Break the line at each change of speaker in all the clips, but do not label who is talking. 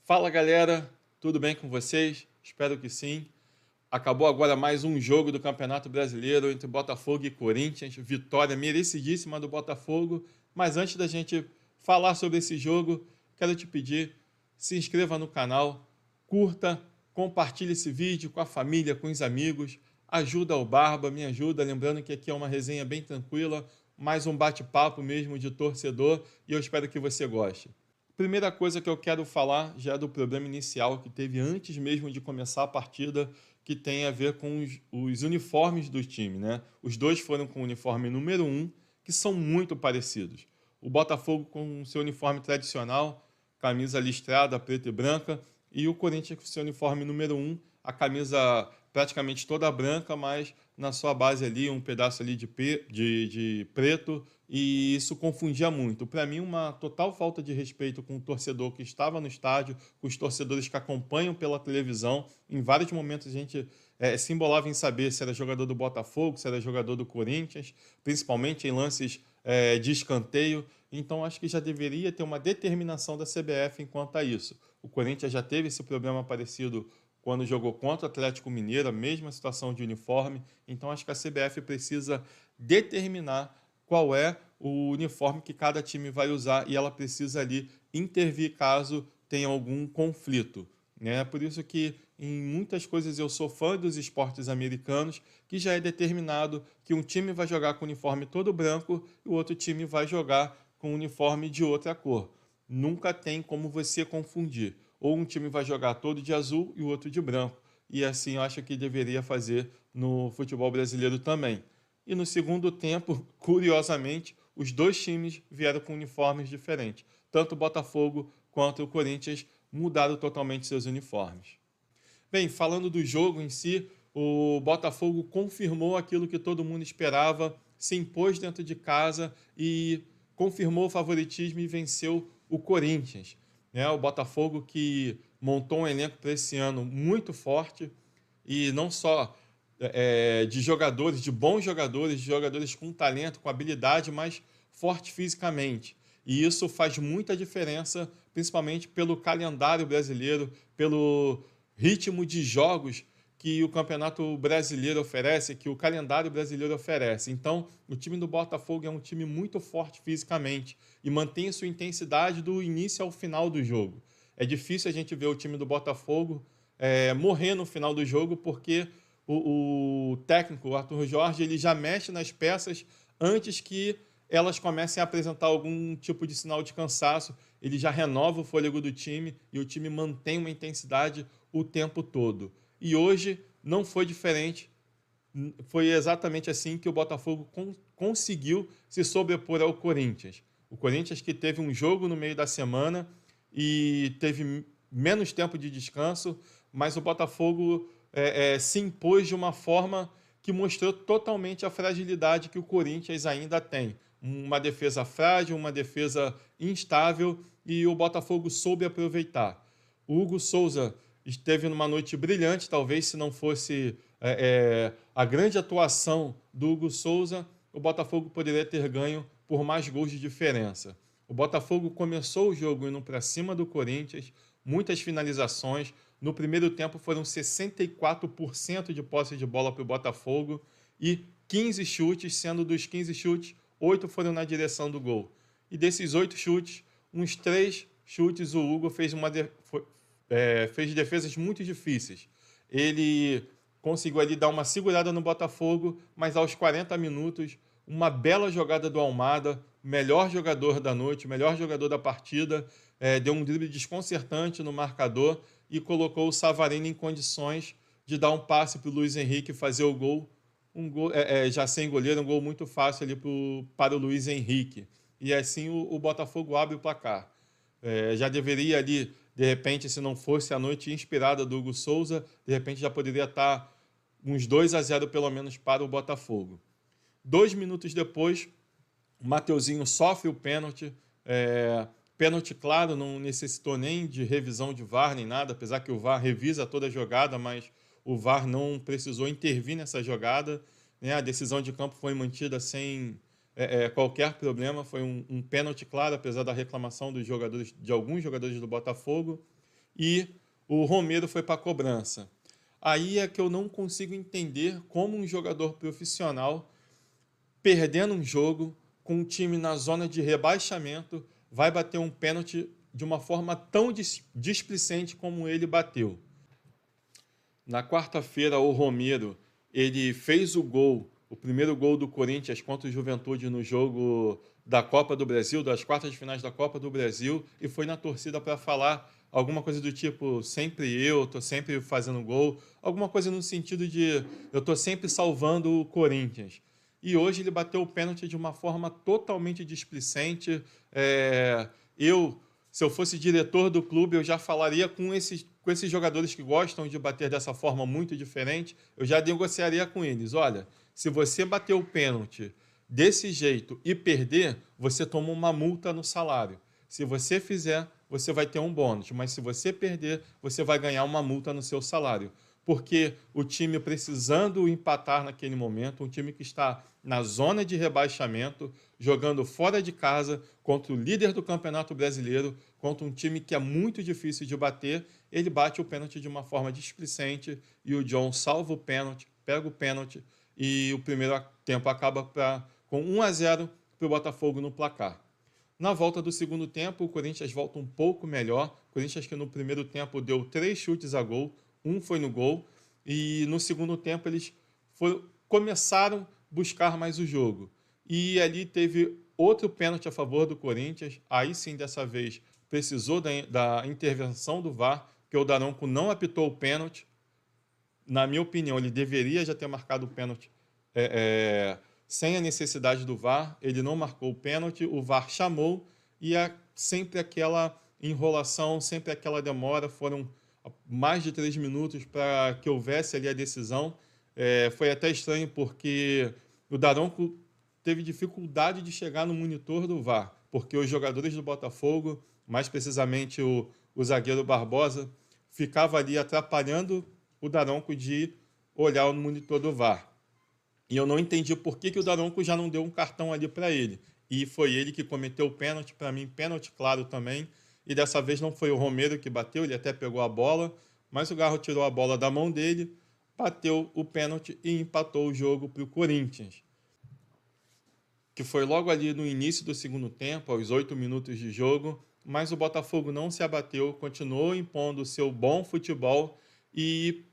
Fala galera, tudo bem com vocês? Espero que sim. Acabou agora mais um jogo do Campeonato Brasileiro entre Botafogo e Corinthians. Vitória merecidíssima do Botafogo. Mas antes da gente falar sobre esse jogo, quero te pedir, se inscreva no canal, curta, compartilhe esse vídeo com a família, com os amigos. Ajuda o Barba, me ajuda. Lembrando que aqui é uma resenha bem tranquila, mais um bate-papo mesmo de torcedor e eu espero que você goste. Primeira coisa que eu quero falar já é do problema inicial que teve antes mesmo de começar a partida, que tem a ver com os uniformes do time, né? Os dois foram com o uniforme número 1, que são muito parecidos. O Botafogo com o seu uniforme tradicional, camisa listrada, preta e branca, e o Corinthians com o seu uniforme número 1, a camisa praticamente toda branca, mas na sua base ali um pedaço ali de preto, e isso confundia muito. Para mim, uma total falta de respeito com o torcedor que estava no estádio, com os torcedores que acompanham pela televisão. Em vários momentos a gente se embolava em saber se era jogador do Botafogo, se era jogador do Corinthians, principalmente em lances de escanteio. Então acho que já deveria ter uma determinação da CBF quanto a isso. O Corinthians já teve esse problema parecido quando jogou contra o Atlético Mineiro, a mesma situação de uniforme. Então acho que a CBF precisa determinar qual é o uniforme que cada time vai usar e ela precisa ali intervir caso tenha algum conflito. É por isso que em muitas coisas eu sou fã dos esportes americanos, que já é determinado que um time vai jogar com o uniforme todo branco e o outro time vai jogar com o uniforme de outra cor. Nunca tem como você confundir. Ou um time vai jogar todo de azul e o outro de branco. E assim eu acho que deveria fazer no futebol brasileiro também. E no segundo tempo, curiosamente, os dois times vieram com uniformes diferentes. Tanto o Botafogo quanto o Corinthians mudaram totalmente seus uniformes. Bem, falando do jogo em si, o Botafogo confirmou aquilo que todo mundo esperava, se impôs dentro de casa e confirmou o favoritismo e venceu o Corinthians. O Botafogo que montou um elenco para esse ano muito forte e não só de jogadores, de jogadores com talento, com habilidade, mas forte fisicamente. E isso faz muita diferença, principalmente pelo calendário brasileiro, pelo ritmo de jogos que o Campeonato Brasileiro oferece, que o calendário brasileiro oferece. Então, o time do Botafogo é um time muito forte fisicamente e mantém sua intensidade do início ao final do jogo. É difícil a gente ver o time do Botafogo morrer no final do jogo porque o técnico, o Arthur Jorge, ele já mexe nas peças antes que elas comecem a apresentar algum tipo de sinal de cansaço, ele já renova o fôlego do time e o time mantém uma intensidade o tempo todo. E hoje não foi diferente, foi exatamente assim que o Botafogo conseguiu se sobrepor ao Corinthians. O Corinthians que teve um jogo no meio da semana e teve menos tempo de descanso, mas o Botafogo se impôs de uma forma que mostrou totalmente a fragilidade que o Corinthians ainda tem. Uma defesa frágil, uma defesa instável e o Botafogo soube aproveitar. O Hugo Souza esteve numa noite brilhante, talvez se não fosse a grande atuação do Hugo Souza, o Botafogo poderia ter ganho por mais gols de diferença. O Botafogo começou o jogo indo para cima do Corinthians, muitas finalizações. No primeiro tempo foram 64% de posse de bola para o Botafogo e 15 chutes, sendo dos 15 chutes, 8 foram na direção do gol. E desses 8 chutes, uns 3 chutes o Hugo fez defesas muito difíceis. Ele conseguiu ali dar uma segurada no Botafogo, mas aos 40 minutos, uma bela jogada do Almada, melhor jogador da noite, melhor jogador da partida, deu um drible desconcertante no marcador e colocou o Savarino em condições de dar um passe para o Luiz Henrique fazer o gol. Um gol já sem goleiro, um gol muito fácil ali para o Luiz Henrique. E assim o Botafogo abre o placar. Já deveria ali, de repente, se não fosse a noite inspirada do Hugo Souza, de repente já poderia estar uns 2-0 pelo menos para o Botafogo. 2 minutos depois, o Mateuzinho sofre o pênalti. Pênalti, claro, não necessitou nem de revisão de VAR nem nada, apesar que o VAR revisa toda a jogada, mas o VAR não precisou intervir nessa jogada. A decisão de campo foi mantida sem qualquer problema. Foi um pênalti claro, apesar da reclamação dos jogadores, de alguns jogadores do Botafogo. e o Romero foi para a cobrança. Aí é que eu não consigo entender como um jogador profissional, perdendo um jogo, com um time na zona de rebaixamento, vai bater um pênalti de uma forma tão displicente como ele bateu. Na quarta-feira, o Romero, ele fez o gol, o primeiro gol do Corinthians contra o Juventude no jogo da Copa do Brasil, das quartas de finais da Copa do Brasil, e foi na torcida para falar alguma coisa do tipo, sempre eu, tô sempre fazendo gol, alguma coisa no sentido de eu tô sempre salvando o Corinthians. E hoje ele bateu o pênalti de uma forma totalmente displicente. Eu, se eu fosse diretor do clube, eu já falaria com esses jogadores que gostam de bater dessa forma muito diferente, eu já negociaria com eles. Olha, se você bater o pênalti desse jeito e perder, você toma uma multa no salário. Se você fizer, você vai ter um bônus, mas se você perder, você vai ganhar uma multa no seu salário. Porque o time precisando empatar naquele momento, um time que está na zona de rebaixamento, jogando fora de casa contra o líder do Campeonato Brasileiro, contra um time que é muito difícil de bater, ele bate o pênalti de uma forma displicente e o John salva o pênalti, pega o pênalti e o primeiro tempo acaba com 1-0 para o Botafogo no placar. Na volta do segundo tempo, o Corinthians volta um pouco melhor. O Corinthians que no primeiro tempo deu 3 chutes a gol, um foi no gol, e no segundo tempo eles começaram a buscar mais o jogo. E ali teve outro pênalti a favor do Corinthians, aí sim, dessa vez, precisou da intervenção do VAR, que o Daronco não apitou o pênalti. Na minha opinião, ele deveria já ter marcado o pênalti sem a necessidade do VAR. Ele não marcou o pênalti, o VAR chamou e sempre aquela enrolação, sempre aquela demora. Foram mais de 3 minutos para que houvesse ali a decisão. Foi até estranho porque o Daronco teve dificuldade de chegar no monitor do VAR, porque os jogadores do Botafogo, mais precisamente o zagueiro Barbosa, ficava ali atrapalhando o Daronco de olhar no monitor do VAR. E eu não entendi por que o Daronco já não deu um cartão ali para ele. E foi ele que cometeu o pênalti, para mim, pênalti claro também. E dessa vez não foi o Romero que bateu, ele até pegou a bola, mas o Garro tirou a bola da mão dele, bateu o pênalti e empatou o jogo para o Corinthians, que foi logo ali no início do segundo tempo, aos 8 minutos de jogo, mas o Botafogo não se abateu, continuou impondo o seu bom futebol e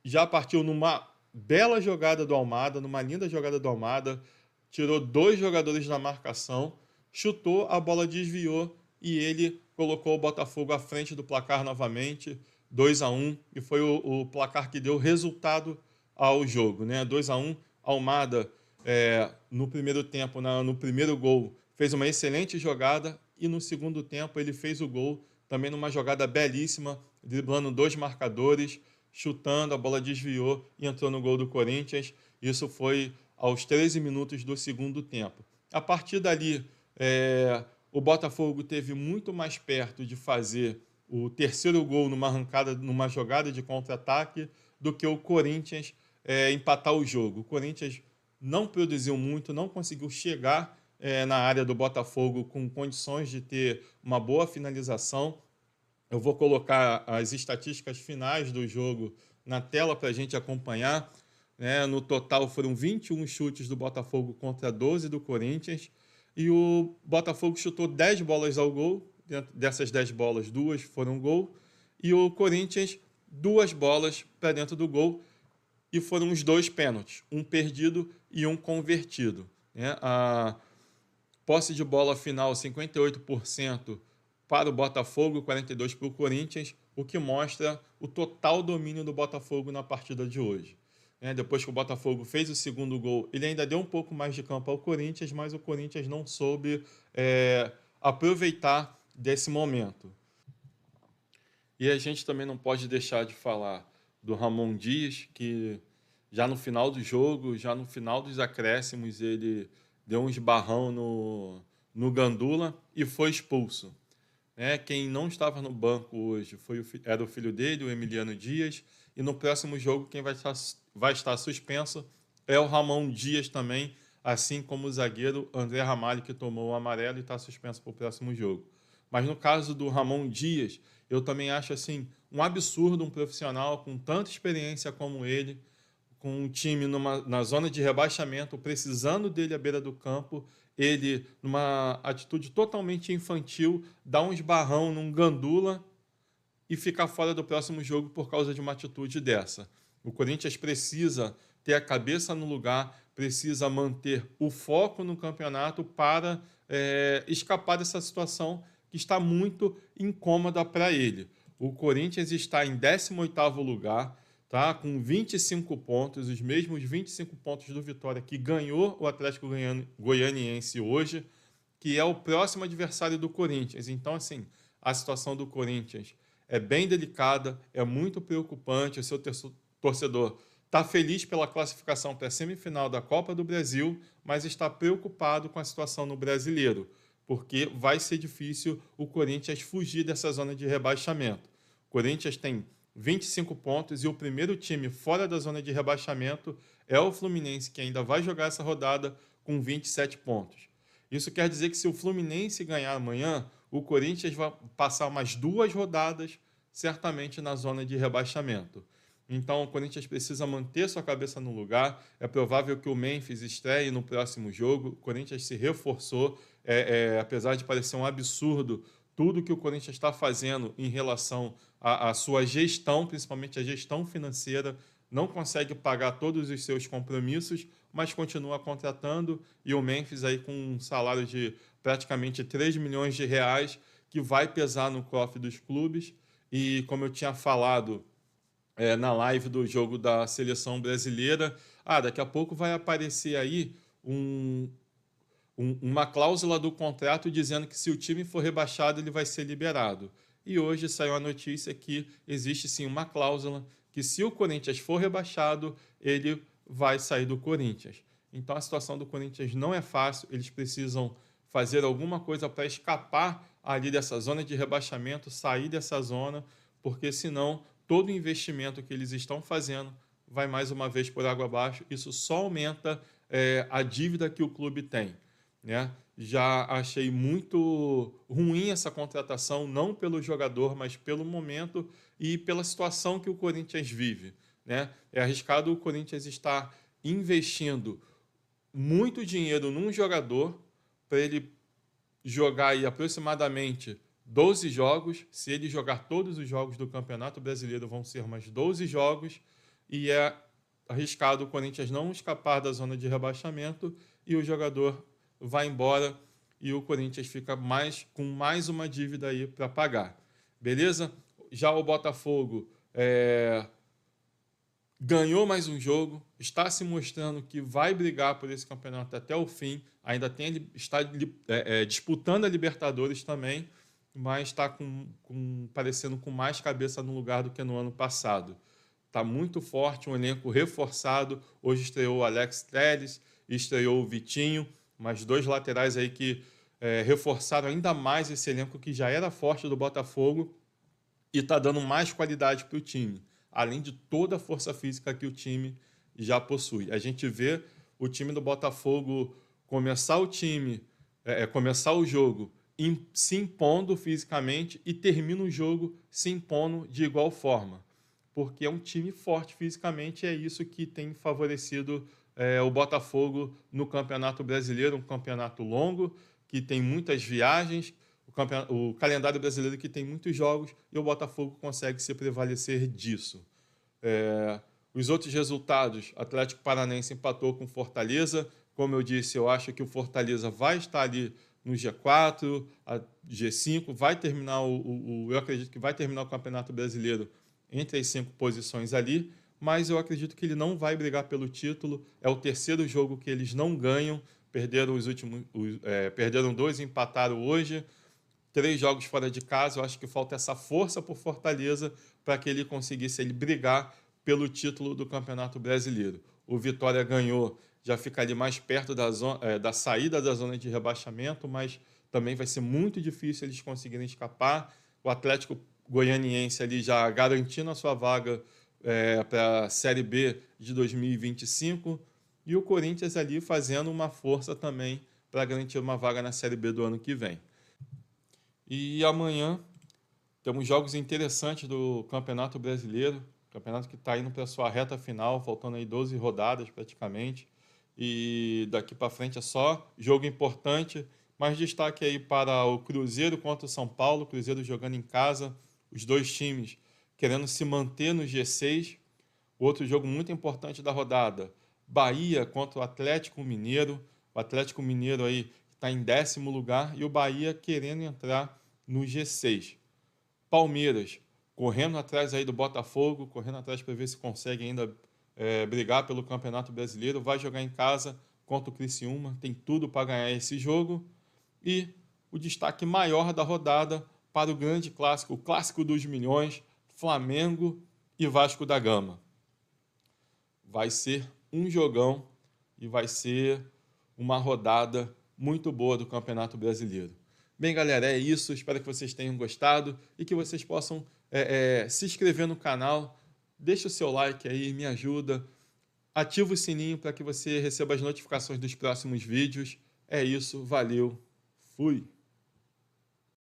já partiu numa bela jogada do Almada, numa linda jogada do Almada, tirou 2 jogadores na marcação, chutou, a bola desviou e ele colocou o Botafogo à frente do placar novamente, 2-1, e foi o placar que deu resultado ao jogo, né? 2-1, Almada no primeiro tempo, no primeiro gol, fez uma excelente jogada e no segundo tempo ele fez o gol, também numa jogada belíssima, driblando 2 marcadores, chutando, a bola desviou e entrou no gol do Corinthians. Isso foi aos 13 minutos do segundo tempo. A partir dali, o Botafogo teve muito mais perto de fazer o terceiro gol numa arrancada, numa jogada de contra-ataque, do que o Corinthians empatar o jogo. O Corinthians não produziu muito, não conseguiu chegar na área do Botafogo com condições de ter uma boa finalização. Eu vou colocar as estatísticas finais do jogo na tela para a gente acompanhar. No total foram 21 chutes do Botafogo contra 12 do Corinthians. E o Botafogo chutou 10 bolas ao gol. Dessas 10 bolas, 2 foram gol. E o Corinthians, 2 bolas para dentro do gol. E foram os 2 pênaltis, um perdido e um convertido. A posse de bola final, 58% para o Botafogo, 42% para o Corinthians, o que mostra o total domínio do Botafogo na partida de hoje. Depois que o Botafogo fez o segundo gol, ele ainda deu um pouco mais de campo ao Corinthians, mas o Corinthians não soube aproveitar desse momento. E a gente também não pode deixar de falar do Ramon Dias, que já no final do jogo, já no final dos acréscimos, ele deu um esbarrão no Gandula e foi expulso. Quem não estava no banco hoje era o filho dele, o Emiliano Dias, e no próximo jogo quem vai estar suspenso é o Ramon Dias também, assim como o zagueiro André Ramalho, que tomou o amarelo e está suspenso para o próximo jogo. Mas no caso do Ramon Dias, eu também acho assim um absurdo um profissional com tanta experiência como ele, com um time na zona de rebaixamento, precisando dele à beira do campo, ele, numa atitude totalmente infantil, dá um esbarrão num gandula e ficar fora do próximo jogo por causa de uma atitude dessa. O Corinthians precisa ter a cabeça no lugar, precisa manter o foco no campeonato para escapar dessa situação que está muito incômoda para ele. O Corinthians está em 18º lugar, tá? Com 25 pontos, os mesmos 25 pontos do Vitória, que ganhou o Atlético Goianiense hoje, que é o próximo adversário do Corinthians. Então, assim, a situação do Corinthians é bem delicada, é muito preocupante. O seu torcedor está feliz pela classificação para a semifinal da Copa do Brasil, mas está preocupado com a situação no Brasileiro, porque vai ser difícil o Corinthians fugir dessa zona de rebaixamento. O Corinthians tem 25 pontos e o primeiro time fora da zona de rebaixamento é o Fluminense, que ainda vai jogar essa rodada com 27 pontos. Isso quer dizer que se o Fluminense ganhar amanhã, o Corinthians vai passar umas 2 rodadas, certamente na zona de rebaixamento. Então, o Corinthians precisa manter sua cabeça no lugar. É provável que o Memphis estreie no próximo jogo. O Corinthians se reforçou, apesar de parecer um absurdo tudo que o Corinthians está fazendo em relação à sua gestão, principalmente a gestão financeira, não consegue pagar todos os seus compromissos, mas continua contratando, e o Memphis aí com um salário de praticamente 3 milhões de reais, que vai pesar no cofre dos clubes. E como eu tinha falado na live do jogo da seleção brasileira, daqui a pouco vai aparecer aí uma cláusula do contrato dizendo que se o time for rebaixado, ele vai ser liberado. E hoje saiu a notícia que existe sim uma cláusula que se o Corinthians for rebaixado, ele vai sair do Corinthians. Então a situação do Corinthians não é fácil, eles precisam fazer alguma coisa para escapar ali dessa zona de rebaixamento, sair dessa zona, porque senão todo o investimento que eles estão fazendo vai mais uma vez por água abaixo. Isso só aumenta a dívida que o clube tem, né? Já achei muito ruim essa contratação, não pelo jogador, mas pelo momento e pela situação que o Corinthians vive, né? É arriscado o Corinthians estar investindo muito dinheiro num jogador para ele jogar aí aproximadamente 12 jogos. Se ele jogar todos os jogos do Campeonato Brasileiro, vão ser mais 12 jogos, e é arriscado o Corinthians não escapar da zona de rebaixamento e o jogador vai embora e o Corinthians fica com mais uma dívida aí para pagar. Beleza? Já o Botafogo ganhou mais um jogo, está se mostrando que vai brigar por esse campeonato até o fim, ainda está disputando a Libertadores também, mas está parecendo com mais cabeça no lugar do que no ano passado. Está muito forte, um elenco reforçado. Hoje estreou o Alex Telles, estreou o Vitinho, mais 2 laterais aí que reforçaram ainda mais esse elenco que já era forte do Botafogo e está dando mais qualidade para o time, além de toda a força física que o time já possui. A gente vê o time do Botafogo começar o jogo se impondo fisicamente e termina o jogo se impondo de igual forma, porque é um time forte fisicamente e é isso que tem favorecido o Botafogo no Campeonato Brasileiro, um campeonato longo, que tem muitas viagens, o calendário brasileiro que tem muitos jogos, e o Botafogo consegue se prevalecer disso. Os outros resultados, Atlético Paranaense empatou com Fortaleza. Como eu disse, eu acho que o Fortaleza vai estar ali no G4, G5, vai terminar eu acredito que vai terminar o Campeonato Brasileiro entre as 5 posições ali, mas eu acredito que ele não vai brigar pelo título. É o terceiro jogo que eles não ganham, perderam 2 e empataram hoje, 3 jogos fora de casa. Eu acho que falta essa força por Fortaleza para que ele conseguisse brigar pelo título do Campeonato Brasileiro. O Vitória ganhou, já fica ali mais perto da saída da zona de rebaixamento, mas também vai ser muito difícil eles conseguirem escapar. O Atlético Goianiense ali já garantindo a sua vaga para a Série B de 2025, e o Corinthians ali fazendo uma força também para garantir uma vaga na Série B do ano que vem. E amanhã temos jogos interessantes do Campeonato Brasileiro, campeonato que está indo para a sua reta final, faltando aí 12 rodadas praticamente. E daqui para frente é só jogo importante, mas destaque aí para o Cruzeiro contra o São Paulo, Cruzeiro jogando em casa, os dois times querendo se manter no G6. Outro jogo muito importante da rodada, Bahia contra o Atlético Mineiro. O Atlético Mineiro aí está em 10º lugar e o Bahia querendo entrar no G6. Palmeiras correndo atrás aí do Botafogo, correndo atrás para ver se consegue ainda brigar pelo Campeonato Brasileiro. Vai jogar em casa contra o Criciúma, tem tudo para ganhar esse jogo. E o destaque maior da rodada para o grande clássico, o clássico dos milhões, Flamengo e Vasco da Gama. Vai ser um jogão e vai ser uma rodada muito boa do Campeonato Brasileiro. Bem, galera, é isso. Espero que vocês tenham gostado e que vocês possam se inscrever no canal. Deixa o seu like aí, me ajuda. Ativa o sininho para que você receba as notificações dos próximos vídeos. É isso, valeu, fui!